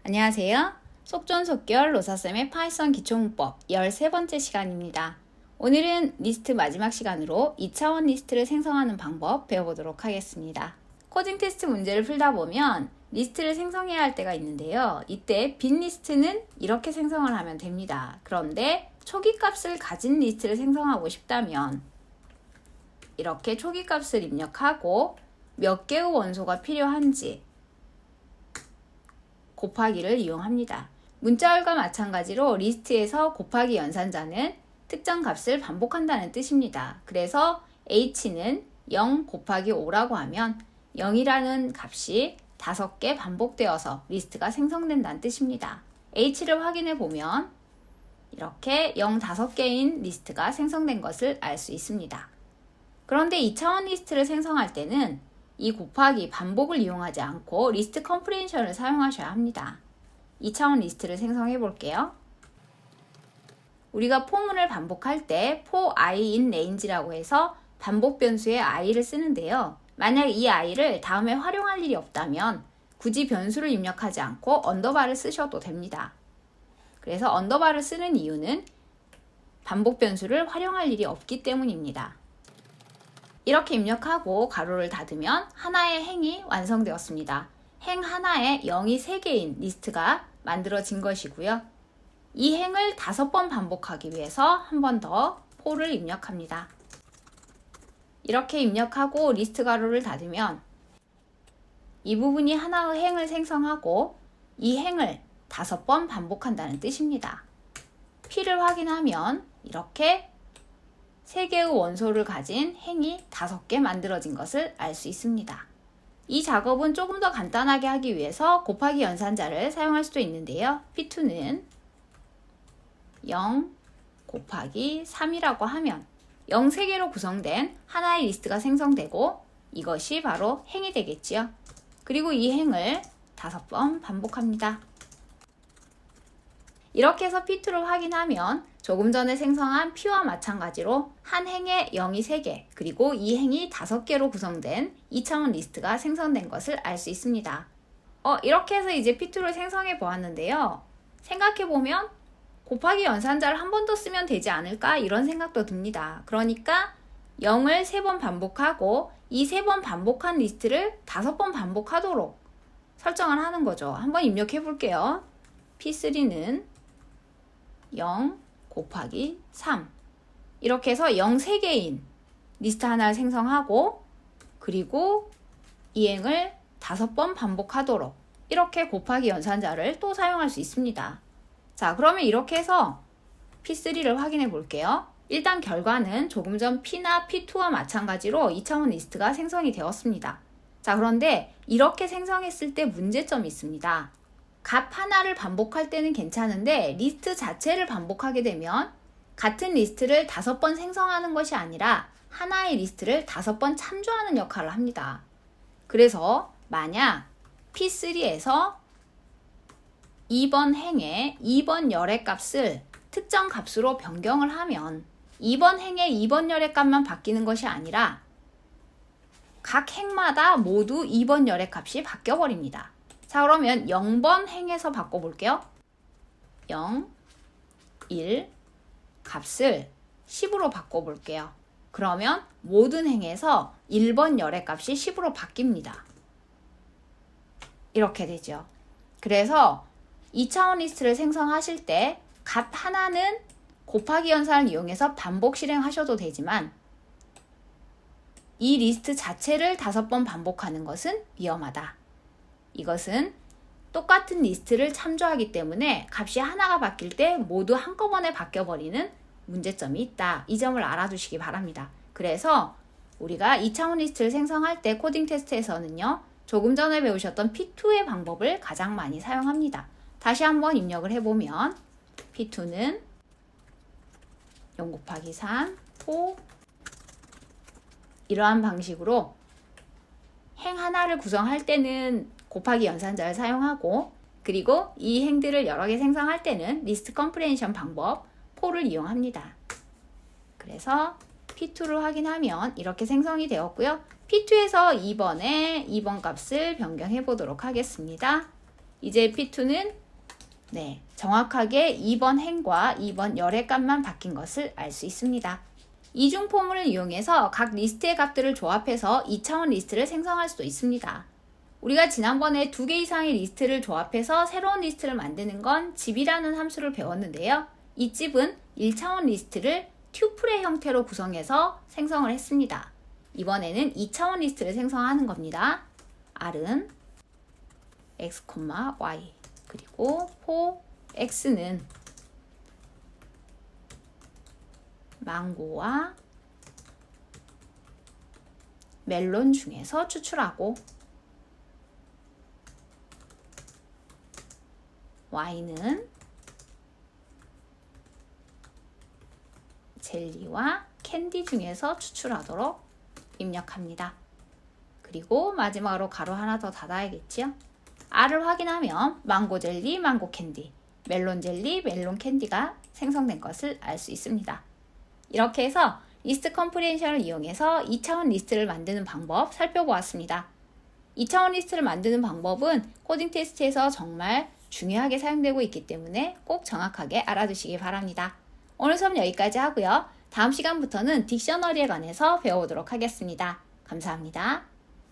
안녕하세요. 속전속결 로사쌤의 파이썬 기초문법 13번째 시간입니다. 오늘은 리스트 마지막 시간으로 2차원 리스트를 생성하는 방법 배워보도록 하겠습니다. 코딩 테스트 문제를 풀다 보면 리스트를 생성해야 할 때가 있는데요. 이때 빈 리스트는 이렇게 생성을 하면 됩니다. 그런데 초기 값을 가진 리스트를 생성하고 싶다면 이렇게 초기 값을 입력하고 몇 개의 원소가 필요한지 곱하기를 이용합니다. 문자열과 마찬가지로 리스트에서 곱하기 연산자는 특정 값을 반복한다는 뜻입니다. 그래서 h는 0 곱하기 5라고 하면 0이라는 값이 5개 반복되어서 리스트가 생성된다는 뜻입니다. h를 확인해 보면 이렇게 0 5개인 리스트가 생성된 것을 알 수 있습니다. 그런데 2차원 리스트를 생성할 때는 이 곱하기 반복을 이용하지 않고 리스트 컴프레hension을 사용하셔야 합니다. 2차원 리스트를 생성해 볼게요. 우리가 포문을 반복할 때 for i in range라고 해서 반복 변수의 i를 쓰는데요. 만약 이 i를 다음에 활용할 일이 없다면 굳이 변수를 입력하지 않고 언더바를 쓰셔도 됩니다. 그래서 언더바를 쓰는 이유는 반복 변수를 활용할 일이 없기 때문입니다. 이렇게 입력하고 가로를 닫으면 하나의 행이 완성되었습니다. 행 하나에 0이 3개인 리스트가 만들어진 것이고요. 이 행을 5번 반복하기 위해서 한 번 더 for를 입력합니다. 이렇게 입력하고 리스트 가로를 닫으면 이 부분이 하나의 행을 생성하고 이 행을 5번 반복한다는 뜻입니다. p를 확인하면 이렇게 3개의 원소를 가진 행이 5개 만들어진 것을 알 수 있습니다. 이 작업은 조금 더 간단하게 하기 위해서 곱하기 연산자를 사용할 수도 있는데요. p2는 0 곱하기 3이라고 하면 0 3개로 구성된 하나의 리스트가 생성되고 이것이 바로 행이 되겠지요. 그리고 이 행을 5번 반복합니다. 이렇게 해서 p2를 확인하면 조금 전에 생성한 p와 마찬가지로 한 행에 0이 3개 그리고 이 행이 5개로 구성된 2차원 리스트가 생성된 것을 알 수 있습니다. 이렇게 해서 이제 p2를 생성해 보았는데요. 생각해보면 곱하기 연산자를 한 번 더 쓰면 되지 않을까 이런 생각도 듭니다. 그러니까 0을 3번 반복하고 이 3번 반복한 리스트를 5번 반복하도록 설정을 하는 거죠. 한번 입력해 볼게요. p3는 0 곱하기 3 이렇게 해서 0 3개인 리스트 하나를 생성하고 그리고 이 행을 5번 반복하도록 이렇게 곱하기 연산자를 또 사용할 수 있습니다. 자, 그러면 이렇게 해서 p3를 확인해 볼게요. 일단 결과는 조금 전 p나 p2와 마찬가지로 2차원 리스트가 생성이 되었습니다. 자, 그런데 이렇게 생성했을 때 문제점이 있습니다. 값 하나를 반복할 때는 괜찮은데 리스트 자체를 반복하게 되면 같은 리스트를 5번 생성하는 것이 아니라 하나의 리스트를 5번 참조하는 역할을 합니다. 그래서 만약 p3에서 2번 행의 2번 열의 값을 특정 값으로 변경을 하면 2번 행의 2번 열의 값만 바뀌는 것이 아니라 각 행마다 모두 2번 열의 값이 바뀌어 버립니다. 자, 그러면 0번 행에서 바꿔볼게요. 0, 1 값을 10으로 바꿔볼게요. 그러면 모든 행에서 1번 열의 값이 10으로 바뀝니다. 이렇게 되죠. 그래서 2차원 리스트를 생성하실 때 값 하나는 곱하기 연산을 이용해서 반복 실행하셔도 되지만 이 리스트 자체를 5번 반복하는 것은 위험하다. 이것은 똑같은 리스트를 참조하기 때문에 값이 하나가 바뀔 때 모두 한꺼번에 바뀌어버리는 문제점이 있다. 이 점을 알아두시기 바랍니다. 그래서 우리가 2차원 리스트를 생성할 때 코딩 테스트에서는요. 조금 전에 배우셨던 p2의 방법을 가장 많이 사용합니다. 다시 한번 입력을 해보면 p2는 0 곱하기 3, 4 이러한 방식으로 행 하나를 구성할 때는 곱하기 연산자를 사용하고 그리고 이 행들을 여러 개 생성할 때는 리스트 컴프레hension 방법 for를 이용합니다. 그래서 p2를 확인하면 이렇게 생성이 되었고요. p2에서 2번에 2번 값을 변경해 보도록 하겠습니다. 이제 P2는 정확하게 2번 행과 2번 열의 값만 바뀐 것을 알 수 있습니다. 이중 포물을 이용해서 각 리스트의 값들을 조합해서 2차원 리스트를 생성할 수도 있습니다. 우리가 지난번에 2개 이상의 리스트를 조합해서 새로운 리스트를 만드는 건 집이라는 함수를 배웠는데요. 이 집은 1차원 리스트를 튜플의 형태로 구성해서 생성을 했습니다. 이번에는 2차원 리스트를 생성하는 겁니다. R은 x, y 그리고 for x는 망고와 멜론 중에서 추출하고 y는 젤리와 캔디 중에서 추출하도록 입력합니다. 그리고 마지막으로 가로 하나 더 닫아야겠죠? R을 확인하면 망고 젤리, 망고 캔디, 멜론 젤리, 멜론 캔디가 생성된 것을 알 수 있습니다. 이렇게 해서 리스트 컴프리hension을 이용해서 2차원 리스트를 만드는 방법 살펴보았습니다. 2차원 리스트를 만드는 방법은 코딩 테스트에서 정말 중요하게 사용되고 있기 때문에 꼭 정확하게 알아두시기 바랍니다. 오늘 수업 여기까지 하고요. 다음 시간부터는 딕셔너리에 관해서 배워보도록 하겠습니다. 감사합니다.